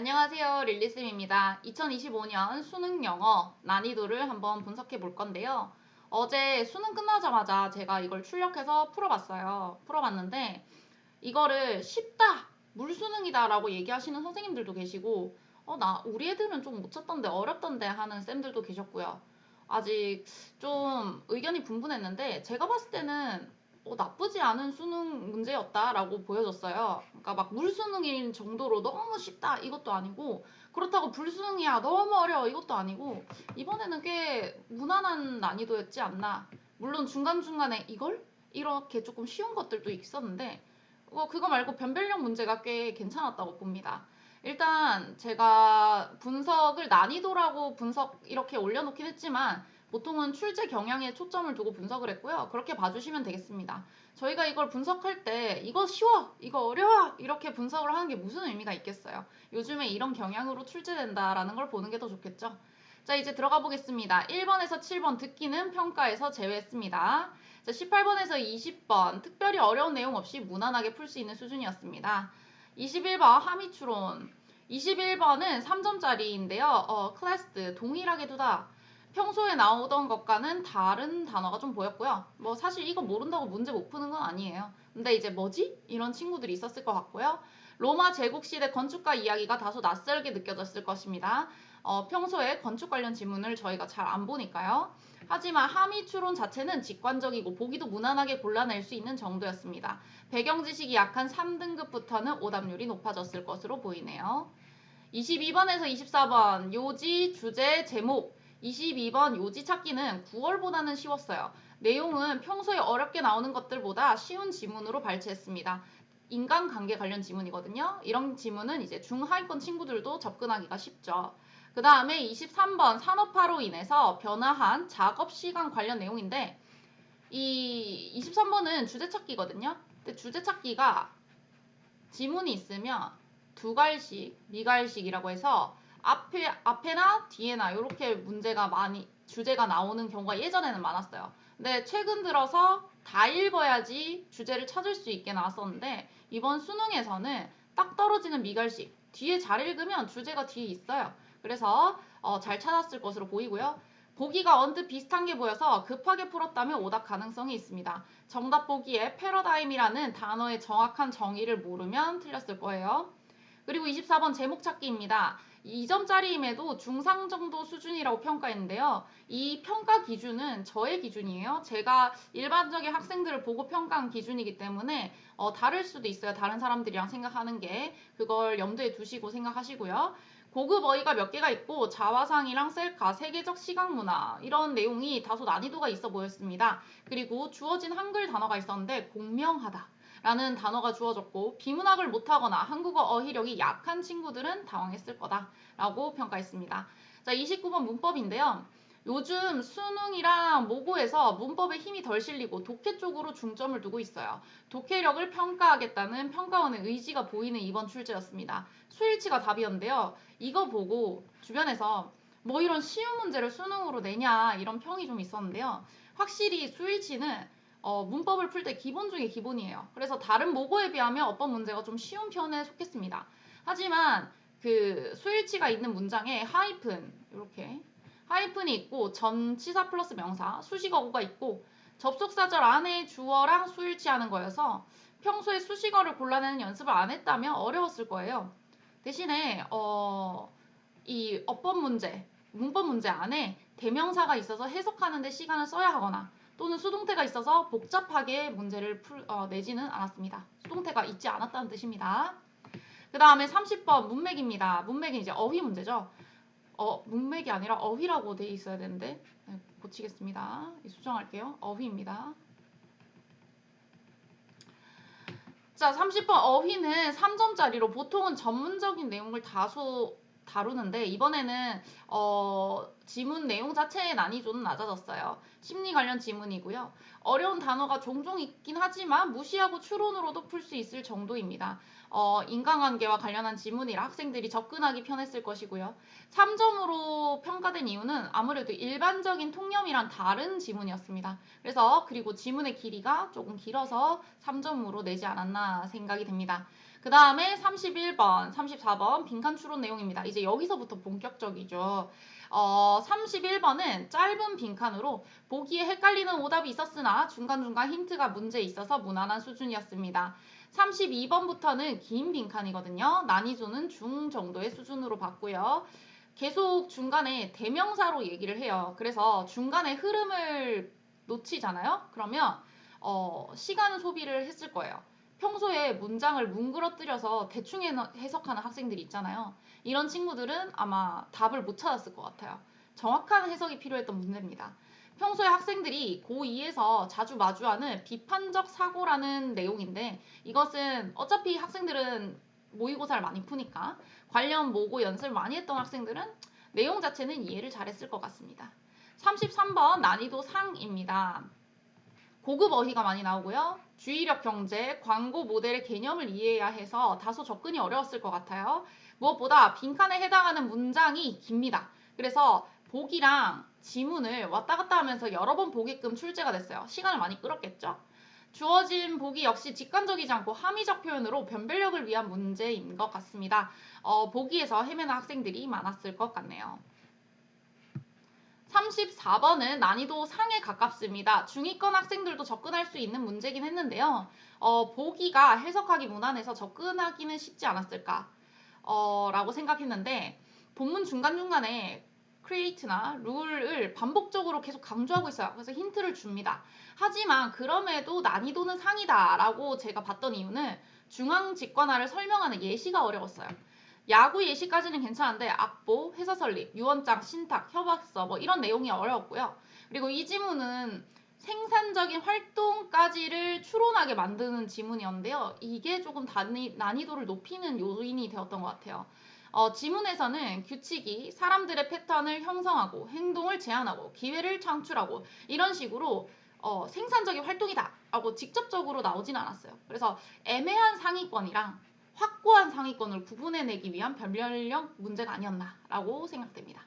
안녕하세요. 릴리쌤입니다. 2025년 수능 영어 난이도를 한번 분석해 볼 건데요. 어제 수능 끝나자마자 제가 이걸 출력해서 풀어봤는데 이거를 쉽다, 물수능이다 라고 얘기하시는 선생님들도 계시고 우리 애들은 좀 못 쳤던데 어렵던데 하는 쌤들도 계셨고요. 아직 좀 의견이 분분했는데 제가 봤을 때는 나쁘지 않은 수능 문제였다라고 보여졌어요. 그러니까 막 물수능인 정도로 너무 쉽다 이것도 아니고 그렇다고 불수능이야 너무 어려워 이것도 아니고 이번에는 꽤 무난한 난이도였지 않나. 물론 중간중간에 이걸? 이렇게 조금 쉬운 것들도 있었는데 그거 말고 변별력 문제가 꽤 괜찮았다고 봅니다. 일단 제가 분석을 난이도라고 분석 이렇게 올려놓긴 했지만 보통은 출제 경향에 초점을 두고 분석을 했고요. 그렇게 봐주시면 되겠습니다. 저희가 이걸 분석할 때 이거 쉬워, 이거 어려워 이렇게 분석을 하는 게 무슨 의미가 있겠어요. 요즘에 이런 경향으로 출제된다라는 걸 보는 게 더 좋겠죠. 자, 이제 들어가 보겠습니다. 1번에서 7번 듣기는 평가에서 제외했습니다. 자, 18번에서 20번 특별히 어려운 내용 없이 무난하게 풀 수 있는 수준이었습니다. 21번 함의추론. 21번은 3점짜리인데요. 클래스 동일하게 두다. 평소에 나오던 것과는 다른 단어가 좀 보였고요. 뭐 사실 이거 모른다고 문제 못 푸는 건 아니에요. 근데 이제 뭐지? 이런 친구들이 있었을 것 같고요. 로마 제국시대 건축가 이야기가 다소 낯설게 느껴졌을 것입니다. 평소에 건축 관련 지문을 저희가 잘 안 보니까요. 하지만 함의 추론 자체는 직관적이고 보기도 무난하게 골라낼 수 있는 정도였습니다. 배경 지식이 약한 3등급부터는 오답률이 높아졌을 것으로 보이네요. 22번에서 24번 요지, 주제, 제목. 22번 요지 찾기는 9월보다는 쉬웠어요. 내용은 평소에 어렵게 나오는 것들보다 쉬운 지문으로 발췌했습니다. 인간관계 관련 지문이거든요. 이런 지문은 이제 중하위권 친구들도 접근하기가 쉽죠. 그 다음에 23번 산업화로 인해서 변화한 작업시간 관련 내용인데 이 23번은 주제찾기거든요. 근데 주제찾기가 지문이 있으면 두갈식, 미갈식이라고 해서 앞에나 뒤에나 이렇게 문제가 많이 주제가 나오는 경우가 예전에는 많았어요. 근데 최근 들어서 다 읽어야지 주제를 찾을 수 있게 나왔었는데 이번 수능에서는 딱 떨어지는 미갈식 뒤에 잘 읽으면 주제가 뒤에 있어요. 그래서 잘 찾았을 것으로 보이고요. 보기가 언뜻 비슷한 게 보여서 급하게 풀었다면 오답 가능성이 있습니다. 정답 보기에 패러다임이라는 단어의 정확한 정의를 모르면 틀렸을 거예요. 그리고 24번 제목 찾기입니다. 2점짜리임에도 중상 정도 수준이라고 평가했는데요. 이 평가 기준은 저의 기준이에요. 제가 일반적인 학생들을 보고 평가한 기준이기 때문에 다를 수도 있어요. 다른 사람들이랑 생각하는 게. 그걸 염두에 두시고 생각하시고요. 고급 어휘가 몇 개가 있고 자화상이랑 셀카, 세계적 시각문화 이런 내용이 다소 난이도가 있어 보였습니다. 그리고 주어진 한글 단어가 있었는데 공명하다 라는 단어가 주어졌고 비문학을 못하거나 한국어 어휘력이 약한 친구들은 당황했을 거다라고 평가했습니다. 자, 29번 문법인데요. 요즘 수능이랑 모고에서 문법에 힘이 덜 실리고 독해 쪽으로 중점을 두고 있어요. 독해력을 평가하겠다는 평가원의 의지가 보이는 이번 출제였습니다. 수일치가 답이었는데요. 이거 보고 주변에서 뭐 이런 쉬운 문제를 수능으로 내냐 이런 평이 좀 있었는데요. 확실히 수일치는 문법을 풀 때 기본 중에 기본이에요. 그래서 다른 모고에 비하면 어떤 문제가 좀 쉬운 편에 속했습니다. 하지만 그 수일치가 있는 문장에 하이픈 이렇게 하이픈이 있고 전치사 플러스 명사 수식어구가 있고 접속사절 안에 주어랑 수일치하는 거여서 평소에 수식어를 골라내는 연습을 안 했다면 어려웠을 거예요. 대신에 이 어법 문제, 문법 문제 안에 대명사가 있어서 해석하는 데 시간을 써야 하거나 또는 수동태가 있어서 복잡하게 문제를 내지는 않았습니다. 수동태가 있지 않았다는 뜻입니다. 그 다음에 30번 문맥입니다. 문맥이 이제 어휘 문제죠. 문맥이 아니라 어휘라고 돼 있어야 되는데 네, 고치겠습니다. 수정할게요. 어휘입니다. 자, 30번 어휘는 3점짜리로 보통은 전문적인 내용을 다소 다루는데 이번에는 지문 내용 자체의 난이도는 낮아졌어요. 심리 관련 지문이고요. 어려운 단어가 종종 있긴 하지만 무시하고 추론으로도 풀 수 있을 정도입니다. 인간관계와 관련한 지문이라 학생들이 접근하기 편했을 것이고요. 3점으로 평가된 이유는 아무래도 일반적인 통념이랑 다른 지문이었습니다. 그래서 그리고 지문의 길이가 조금 길어서 3점으로 내지 않았나 생각이 됩니다. 그 다음에 31번, 34번 빈칸 추론 내용입니다. 이제 여기서부터 본격적이죠. 31번은 짧은 빈칸으로 보기에 헷갈리는 오답이 있었으나 중간중간 힌트가 문제에 있어서 무난한 수준이었습니다. 32번부터는 긴 빈칸이거든요. 난이도는 중 정도의 수준으로 봤고요. 계속 중간에 대명사로 얘기를 해요. 그래서 중간에 흐름을 놓치잖아요. 그러면 시간 소비를 했을 거예요. 평소에 문장을 뭉그러뜨려서 대충 해석하는 학생들이 있잖아요. 이런 친구들은 아마 답을 못 찾았을 것 같아요. 정확한 해석이 필요했던 문제입니다. 평소에 학생들이 고2에서 자주 마주하는 비판적 사고라는 내용인데 이것은 어차피 학생들은 모의고사를 많이 푸니까 관련 모고 연습을 많이 했던 학생들은 내용 자체는 이해를 잘했을 것 같습니다. 33번 난이도 상입니다. 고급 어휘가 많이 나오고요. 주의력 경제, 광고 모델의 개념을 이해해야 해서 다소 접근이 어려웠을 것 같아요. 무엇보다 빈칸에 해당하는 문장이 깁니다. 그래서 보기랑 지문을 왔다 갔다 하면서 여러 번 보게끔 출제가 됐어요. 시간을 많이 끌었겠죠? 주어진 보기 역시 직관적이지 않고 함의적 표현으로 변별력을 위한 문제인 것 같습니다. 보기에서 헤매는 학생들이 많았을 것 같네요. 34번은 난이도 상에 가깝습니다. 중위권 학생들도 접근할 수 있는 문제긴 했는데요. 보기가 해석하기 무난해서 접근하기는 쉽지 않았을까 라고 생각했는데 본문 중간중간에 create나 룰을 반복적으로 계속 강조하고 있어요. 그래서 힌트를 줍니다. 하지만 그럼에도 난이도는 상이다 라고 제가 봤던 이유는 중앙 직관화를 설명하는 예시가 어려웠어요. 야구 예시까지는 괜찮은데 악보, 회사 설립, 유언장, 신탁, 협약서 뭐 이런 내용이 어려웠고요. 그리고 이 지문은 생산적인 활동까지를 추론하게 만드는 지문이었는데요. 이게 조금 난이도를 높이는 요인이 되었던 것 같아요. 지문에서는 규칙이 사람들의 패턴을 형성하고 행동을 제한하고 기회를 창출하고 이런 식으로 생산적인 활동이다 라고 직접적으로 나오진 않았어요. 그래서 애매한 상위권이랑 확고한 상위권을 구분해내기 위한 변별력 문제가 아니었나라고 생각됩니다.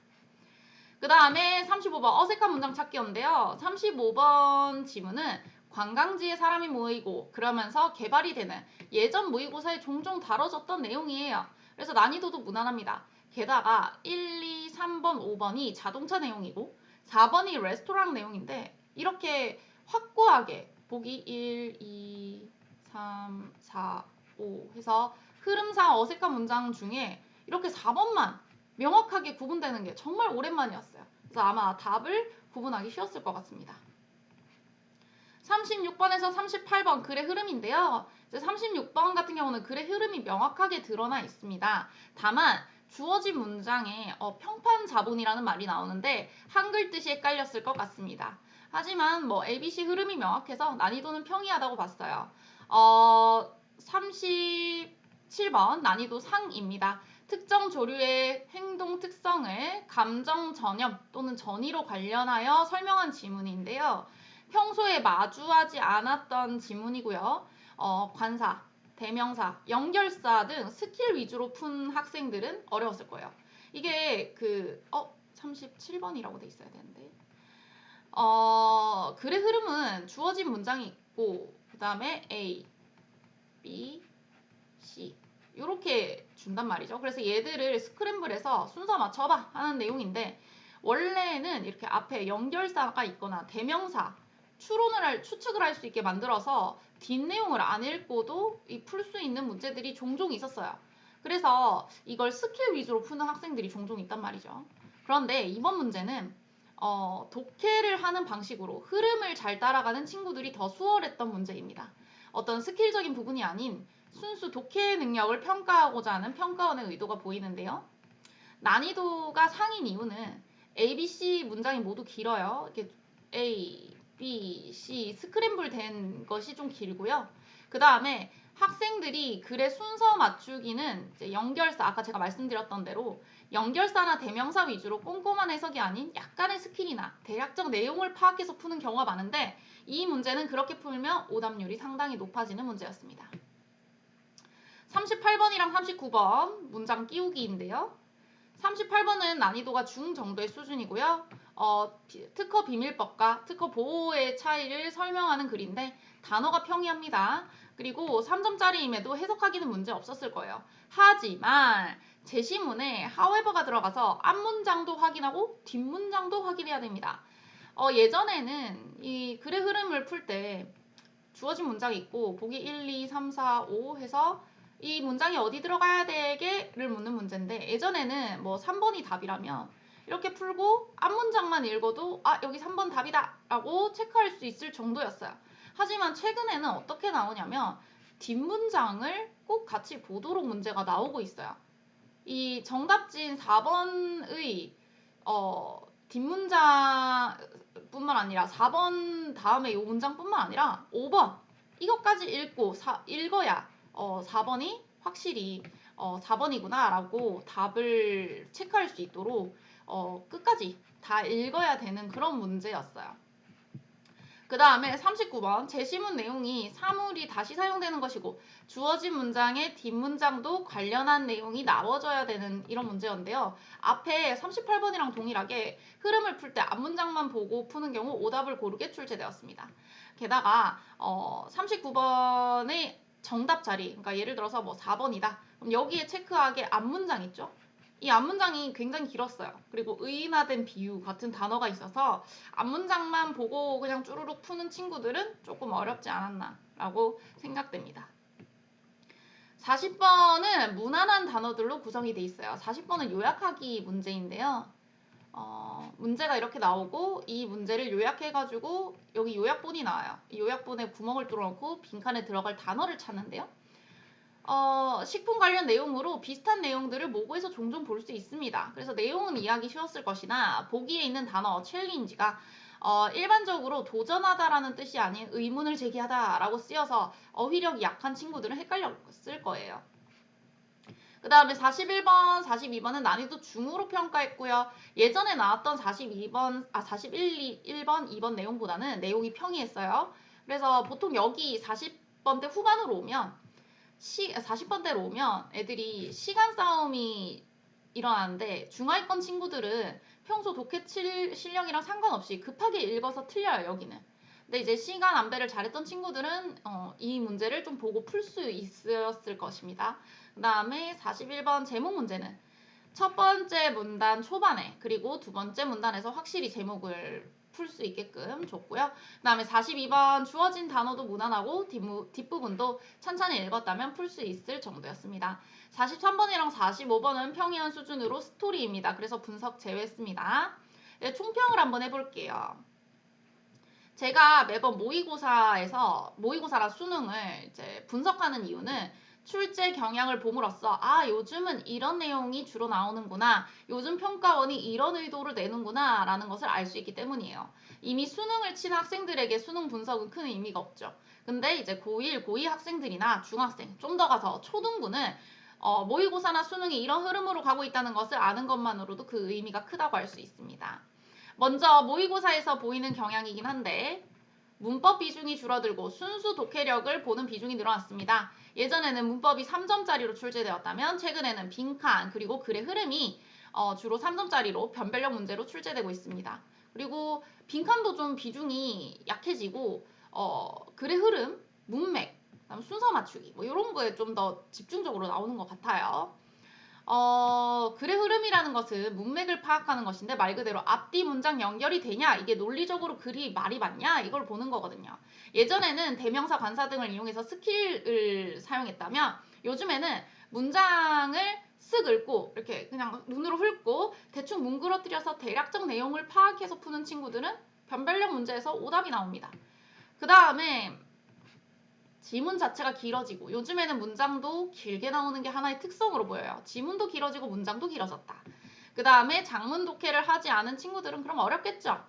그 다음에 35번 어색한 문장 찾기였는데요. 35번 지문은 관광지에 사람이 모이고 그러면서 개발이 되는 예전 모의고사에 종종 다뤄졌던 내용이에요. 그래서 난이도도 무난합니다. 게다가 1, 2, 3번, 5번이 자동차 내용이고 4번이 레스토랑 내용인데 이렇게 확고하게 보기 1, 2, 3, 4, 5 해서 흐름상 어색한 문장 중에 이렇게 4번만 명확하게 구분되는 게 정말 오랜만이었어요. 그래서 아마 답을 구분하기 쉬웠을 것 같습니다. 36번에서 38번 글의 흐름인데요. 36번 같은 경우는 글의 흐름이 명확하게 드러나 있습니다. 다만 주어진 문장에 평판자본이라는 말이 나오는데 한글 뜻이 헷갈렸을 것 같습니다. 하지만 ABC 흐름이 명확해서 난이도는 평이하다고 봤어요. 37번 난이도 상입니다. 특정 조류의 행동 특성을 감정 전염 또는 전이로 관련하여 설명한 지문인데요. 평소에 마주하지 않았던 지문이고요. 관사, 대명사, 연결사 등 스킬 위주로 푼 학생들은 어려웠을 거예요. 이게 37번이라고 돼 있어야 되는데. 글의 흐름은 주어진 문장이 있고 그 다음에 A, B, C 이렇게 준단 말이죠. 그래서 얘들을 스크램블해서 순서 맞춰봐 하는 내용인데 원래는 이렇게 앞에 연결사가 있거나 대명사 추측을 할 수 있게 만들어서 뒷내용을 안 읽고도 풀 수 있는 문제들이 종종 있었어요. 그래서 이걸 스킬 위주로 푸는 학생들이 종종 있단 말이죠. 그런데 이번 문제는 독해를 하는 방식으로 흐름을 잘 따라가는 친구들이 더 수월했던 문제입니다. 어떤 스킬적인 부분이 아닌 순수 독해 능력을 평가하고자 하는 평가원의 의도가 보이는데요. 난이도가 상인 이유는 A, B, C 문장이 모두 길어요. 이렇게 A, B, C 스크램블 된 것이 좀 길고요. 그 다음에 학생들이 글의 순서 맞추기는 이제 연결사, 아까 제가 말씀드렸던 대로 연결사나 대명사 위주로 꼼꼼한 해석이 아닌 약간의 스킬이나 대략적 내용을 파악해서 푸는 경우가 많은데 이 문제는 그렇게 풀면 오답률이 상당히 높아지는 문제였습니다. 38번이랑 39번 문장 끼우기인데요. 38번은 난이도가 중 정도의 수준이고요. 특허 비밀법과 특허 보호의 차이를 설명하는 글인데 단어가 평이합니다. 그리고 3점짜리임에도 해석하기는 문제 없었을 거예요. 하지만 제시문에 however가 들어가서 앞문장도 확인하고 뒷문장도 확인해야 됩니다. 예전에는 이 글의 흐름을 풀 때 주어진 문장이 있고 보기 1, 2, 3, 4, 5 해서 이 문장이 어디 들어가야 되게를 묻는 문제인데 예전에는 뭐 3번이 답이라면 이렇게 풀고 앞문장만 읽어도 여기 3번 답이다 라고 체크할 수 있을 정도였어요. 하지만 최근에는 어떻게 나오냐면 뒷문장을 꼭 같이 보도록 문제가 나오고 있어요. 이 정답지인 4번의 뒷문장뿐만 아니라 4번 다음에 이 문장뿐만 아니라 5번 이것까지 읽어야 4번이 확실히 4번이구나 라고 답을 체크할 수 있도록 끝까지 다 읽어야 되는 그런 문제였어요. 그 다음에 39번 제시문 내용이 사물이 다시 사용되는 것이고 주어진 문장의 뒷문장도 관련한 내용이 나와줘야 되는 이런 문제였는데요. 앞에 38번이랑 동일하게 흐름을 풀 때 앞문장만 보고 푸는 경우 오답을 고르게 출제되었습니다. 게다가 39번의 정답 자리, 그러니까 예를 들어서 뭐 4번이다. 그럼 여기에 체크하게 앞문장 있죠? 이 앞문장이 굉장히 길었어요. 그리고 의인화된 비유 같은 단어가 있어서 앞문장만 보고 그냥 쭈루룩 푸는 친구들은 조금 어렵지 않았나 라고 생각됩니다. 40번은 무난한 단어들로 구성이 돼 있어요. 40번은 요약하기 문제인데요. 문제가 이렇게 나오고 이 문제를 요약해가지고 여기 요약본이 나와요. 이 요약본에 구멍을 뚫어놓고 빈칸에 들어갈 단어를 찾는데요. 식품 관련 내용으로 비슷한 내용들을 모고에서 종종 볼 수 있습니다. 그래서 내용은 이해하기 쉬웠을 것이나 보기에 있는 단어 챌린지가 일반적으로 도전하다라는 뜻이 아닌 의문을 제기하다라고 쓰여서 어휘력이 약한 친구들은 헷갈렸을 거예요. 그 다음에 41번, 42번은 난이도 중으로 평가했고요. 예전에 나왔던 41번, 2번 내용보다는 내용이 평이했어요. 그래서 보통 여기 40번대 후반으로 오면 40번대로 오면 애들이 시간 싸움이 일어나는데 중하위권 친구들은 평소 독해 실력이랑 상관없이 급하게 읽어서 틀려요, 여기는. 근데 이제 시간 안배를 잘했던 친구들은 이 문제를 좀 보고 풀 수 있었을 것입니다. 그 다음에 41번 제목 문제는 첫 번째 문단 초반에 그리고 두 번째 문단에서 확실히 제목을 풀 수 있게끔 줬고요. 그 다음에 42번 주어진 단어도 무난하고 뒷부분도 천천히 읽었다면 풀 수 있을 정도였습니다. 43번이랑 45번은 평이한 수준으로 스토리입니다. 그래서 분석 제외했습니다. 네, 총평을 한번 해볼게요. 제가 매번 모의고사랑 수능을 이제 분석하는 이유는 출제 경향을 봄으로써 요즘은 이런 내용이 주로 나오는구나, 요즘 평가원이 이런 의도를 내는구나 라는 것을 알 수 있기 때문이에요. 이미 수능을 친 학생들에게 수능 분석은 큰 의미가 없죠. 근데 이제 고1, 고2 학생들이나 중학생, 좀 더 가서 초등부는 모의고사나 수능이 이런 흐름으로 가고 있다는 것을 아는 것만으로도 그 의미가 크다고 할 수 있습니다. 먼저 모의고사에서 보이는 경향이긴 한데 문법 비중이 줄어들고 순수 독해력을 보는 비중이 늘어났습니다. 예전에는 문법이 3점짜리로 출제되었다면 최근에는 빈칸 그리고 글의 흐름이 주로 3점짜리로 변별력 문제로 출제되고 있습니다. 그리고 빈칸도 좀 비중이 약해지고 글의 흐름, 문맥, 순서 맞추기 뭐 이런 거에 좀 더 집중적으로 나오는 것 같아요. 글의 흐름이라는 것은 문맥을 파악하는 것인데 말 그대로 앞뒤 문장 연결이 되냐, 이게 논리적으로 글이 말이 맞냐, 이걸 보는 거거든요. 예전에는 대명사, 관사 등을 이용해서 스킬을 사용했다면 요즘에는 문장을 쓱 읽고 이렇게 그냥 눈으로 훑고 대충 뭉그러뜨려서 대략적 내용을 파악해서 푸는 친구들은 변별력 문제에서 오답이 나옵니다. 그 다음에 지문 자체가 길어지고 요즘에는 문장도 길게 나오는 게 하나의 특성으로 보여요. 지문도 길어지고 문장도 길어졌다. 그 다음에 장문 독해를 하지 않은 친구들은 그럼 어렵겠죠.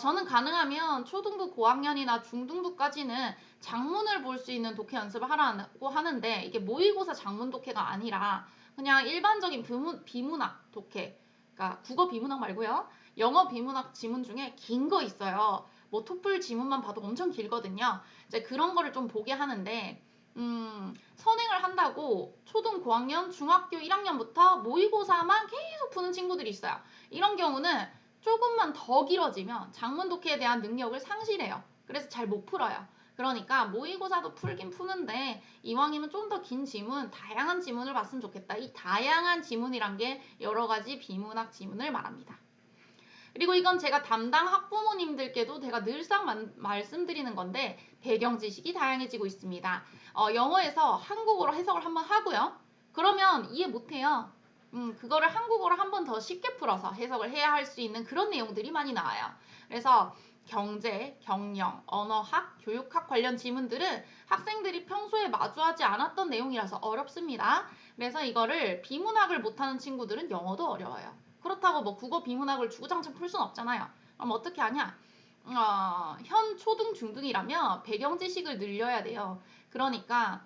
저는 가능하면 초등부 고학년이나 중등부까지는 장문을 볼 수 있는 독해 연습을 하라고 하는데 이게 모의고사 장문 독해가 아니라 그냥 일반적인 비문학 독해, 그러니까 국어 비문학 말고요. 영어 비문학 지문 중에 긴 거 있어요. 뭐 토플 지문만 봐도 엄청 길거든요. 이제 그런 거를 좀 보게 하는데 선행을 한다고 초등 고학년, 중학교 1학년부터 모의고사만 계속 푸는 친구들이 있어요. 이런 경우는 조금만 더 길어지면 장문 독해에 대한 능력을 상실해요. 그래서 잘 못 풀어요. 그러니까 모의고사도 풀긴 푸는데 이왕이면 좀 더 긴 지문, 다양한 지문을 봤으면 좋겠다. 이 다양한 지문이란 게 여러 가지 비문학 지문을 말합니다. 그리고 이건 제가 담당 학부모님들께도 제가 늘상 말씀드리는 건데 배경 지식이 다양해지고 있습니다. 영어에서 한국어로 해석을 한번 하고요. 그러면 이해 못해요. 그거를 한국어로 한 번 더 쉽게 풀어서 해석을 해야 할 수 있는 그런 내용들이 많이 나와요. 그래서 경제, 경영, 언어학, 교육학 관련 지문들은 학생들이 평소에 마주하지 않았던 내용이라서 어렵습니다. 그래서 이거를 비문학을 못하는 친구들은 영어도 어려워요. 그렇다고 뭐 국어 비문학을 주구장창 풀 순 없잖아요. 그럼 어떻게 하냐? 현 초등 중등이라면 배경 지식을 늘려야 돼요. 그러니까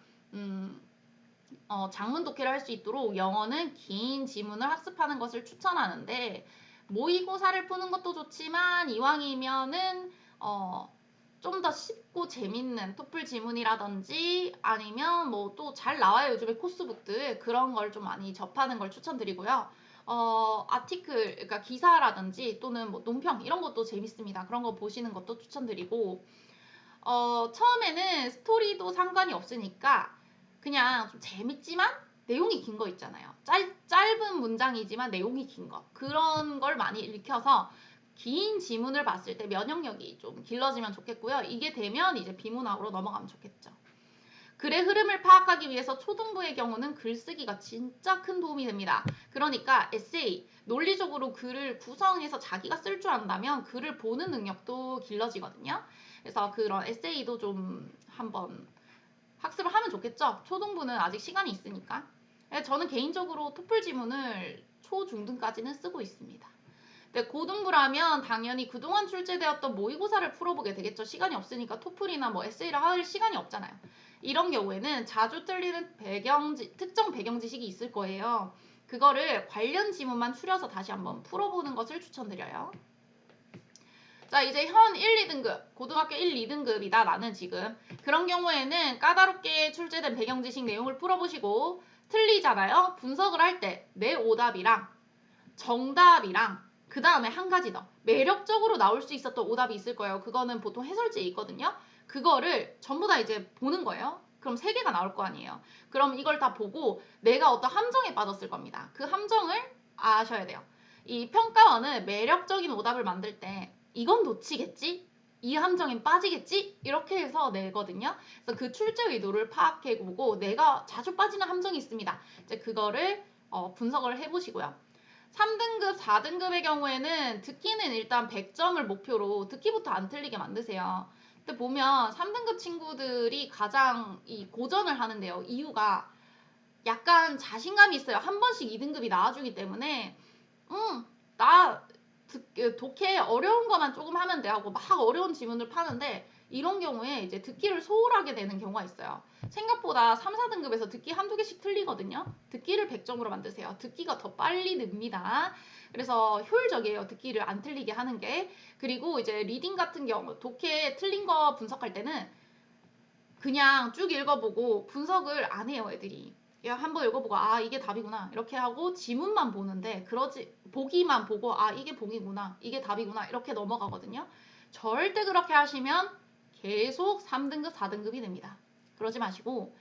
장문 독해를 할 수 있도록 영어는 긴 지문을 학습하는 것을 추천하는데 모의고사를 푸는 것도 좋지만 이왕이면은 좀 더 쉽고 재밌는 토플 지문이라든지 아니면 뭐 또 잘 나와요. 요즘에 코스북들 그런 걸 좀 많이 접하는 걸 추천드리고요. 아티클, 그러니까 기사라든지 또는 뭐 논평 이런 것도 재밌습니다. 그런 거 보시는 것도 추천드리고 처음에는 스토리도 상관이 없으니까 그냥 좀 재밌지만 내용이 긴 거 있잖아요. 짧은 문장이지만 내용이 긴 거. 그런 걸 많이 읽혀서 긴 지문을 봤을 때 면역력이 좀 길러지면 좋겠고요. 이게 되면 이제 비문학으로 넘어가면 좋겠죠. 글의 흐름을 파악하기 위해서 초등부의 경우는 글쓰기가 진짜 큰 도움이 됩니다. 그러니까 에세이, 논리적으로 글을 구성해서 자기가 쓸 줄 안다면 글을 보는 능력도 길러지거든요. 그래서 그런 에세이도 좀 한번 학습을 하면 좋겠죠. 초등부는 아직 시간이 있으니까. 저는 개인적으로 토플 지문을 초중등까지는 쓰고 있습니다. 근데 고등부라면 당연히 그동안 출제되었던 모의고사를 풀어보게 되겠죠. 시간이 없으니까 토플이나 뭐 에세이를 할 시간이 없잖아요. 이런 경우에는 자주 틀리는 특정 배경 지식이 있을 거예요. 그거를 관련 지문만 추려서 다시 한번 풀어보는 것을 추천드려요. 자, 이제 현 1, 2등급, 고등학교 1, 2등급이다, 나는 지금. 그런 경우에는 까다롭게 출제된 배경 지식 내용을 풀어보시고 틀리잖아요. 분석을 할 때 내 오답이랑 정답이랑 그 다음에 한 가지 더 매력적으로 나올 수 있었던 오답이 있을 거예요. 그거는 보통 해설지에 있거든요. 그거를 전부 다 이제 보는 거예요. 그럼 3개가 나올 거 아니에요. 그럼 이걸 다 보고 내가 어떤 함정에 빠졌을 겁니다. 그 함정을 아셔야 돼요. 이 평가원은 매력적인 오답을 만들 때 이건 놓치겠지? 이 함정엔 빠지겠지? 이렇게 해서 내거든요. 그래서 그 출제 의도를 파악해보고 내가 자주 빠지는 함정이 있습니다. 이제 그거를 분석을 해보시고요. 3등급, 4등급의 경우에는 듣기는 일단 100점을 목표로 듣기부터 안 틀리게 만드세요. 근데 보면 3등급 친구들이 가장 이 고전을 하는데요. 이유가 약간 자신감이 있어요. 한 번씩 2등급이 나와주기 때문에 나 독해 어려운 것만 조금 하면 돼 하고 막 어려운 지문을 파는데 이런 경우에 이제 듣기를 소홀하게 되는 경우가 있어요. 생각보다 3, 4등급에서 듣기 한두 개씩 틀리거든요. 듣기를 100점으로 만드세요. 듣기가 더 빨리 늡니다. 그래서 효율적이에요. 듣기를 안 틀리게 하는 게. 그리고 이제 리딩 같은 경우 독해 틀린 거 분석할 때는 그냥 쭉 읽어보고 분석을 안 해요, 애들이. 그냥 한번 읽어보고 아 이게 답이구나 이렇게 하고 지문만 보는데 보기만 보고 아 이게 보기구나 이게 답이구나 이렇게 넘어가거든요. 절대 그렇게 하시면 계속 3등급 4등급이 됩니다. 그러지 마시고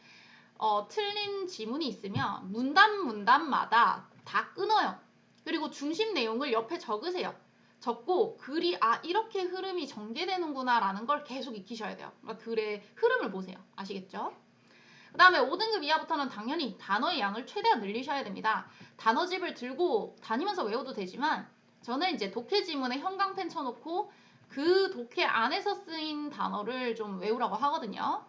틀린 지문이 있으면 문단마다 다 끊어요. 그리고 중심 내용을 옆에 적으세요. 적고 글이 이렇게 흐름이 전개되는구나 라는 걸 계속 익히셔야 돼요. 그러니까 글의 흐름을 보세요. 아시겠죠? 그 다음에 5등급 이하부터는 당연히 단어의 양을 최대한 늘리셔야 됩니다. 단어집을 들고 다니면서 외워도 되지만 저는 이제 독해 지문에 형광펜 쳐놓고 그 독해 안에서 쓰인 단어를 좀 외우라고 하거든요.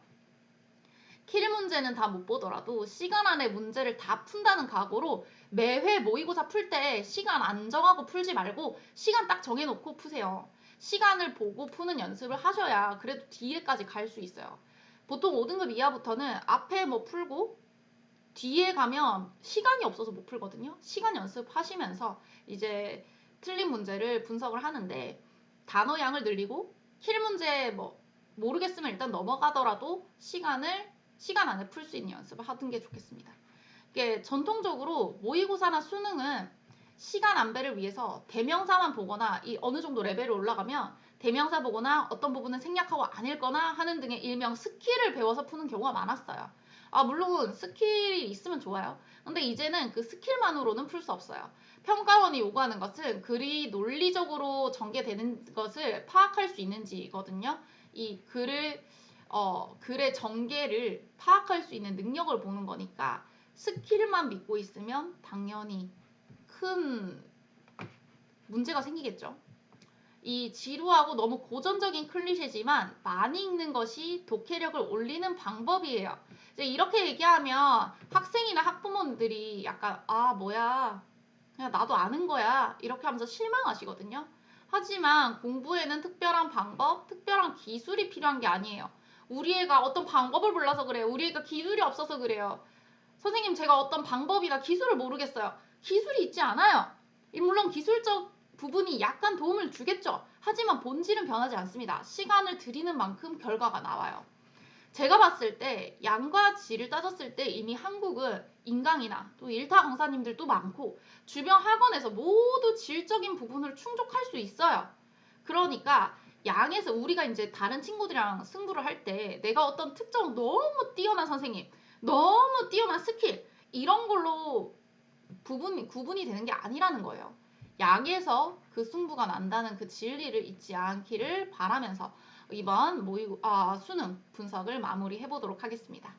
킬 문제는 다 못 보더라도 시간 안에 문제를 다 푼다는 각오로 매회 모의고사 풀 때 시간 안 정하고 풀지 말고 시간 딱 정해놓고 푸세요. 시간을 보고 푸는 연습을 하셔야 그래도 뒤에까지 갈 수 있어요. 보통 5등급 이하부터는 앞에 뭐 풀고 뒤에 가면 시간이 없어서 못 풀거든요. 시간 연습하시면서 이제 틀린 문제를 분석을 하는데 단어 양을 늘리고 킬 문제 뭐 모르겠으면 일단 넘어가더라도 시간 안에 풀 수 있는 연습을 하는 게 좋겠습니다. 이게 전통적으로 모의고사나 수능은 시간 안배를 위해서 대명사만 보거나 이 어느 정도 레벨이 올라가면 대명사 보거나 어떤 부분은 생략하고 안 읽거나 하는 등의 일명 스킬을 배워서 푸는 경우가 많았어요. 물론 스킬이 있으면 좋아요. 근데 이제는 그 스킬만으로는 풀 수 없어요. 평가원이 요구하는 것은 글이 논리적으로 전개되는 것을 파악할 수 있는지거든요. 이 글의 전개를 파악할 수 있는 능력을 보는 거니까 스킬만 믿고 있으면 당연히 큰 문제가 생기겠죠. 이 지루하고 너무 고전적인 클리셰지만 많이 읽는 것이 독해력을 올리는 방법이에요. 이제 이렇게 얘기하면 학생이나 학부모들이 약간 뭐야 그냥 나도 아는 거야 이렇게 하면서 실망하시거든요. 하지만 공부에는 특별한 방법, 특별한 기술이 필요한 게 아니에요. 우리 애가 어떤 방법을 몰라서 그래요. 우리 애가 기술이 없어서 그래요. 선생님 제가 어떤 방법이나 기술을 모르겠어요. 기술이 있지 않아요. 물론 기술적 부분이 약간 도움을 주겠죠. 하지만 본질은 변하지 않습니다. 시간을 들이는 만큼 결과가 나와요. 제가 봤을 때 양과 질을 따졌을 때 이미 한국은 인강이나 또 일타 강사님들도 많고 주변 학원에서 모두 질적인 부분을 충족할 수 있어요. 그러니까 양에서 우리가 이제 다른 친구들이랑 승부를 할 때 내가 어떤 특정 너무 뛰어난 선생님, 너무 뛰어난 스킬 이런 걸로 구분이 되는 게 아니라는 거예요. 양에서 그 승부가 난다는 그 진리를 잊지 않기를 바라면서 이번 수능 분석을 마무리해 보도록 하겠습니다.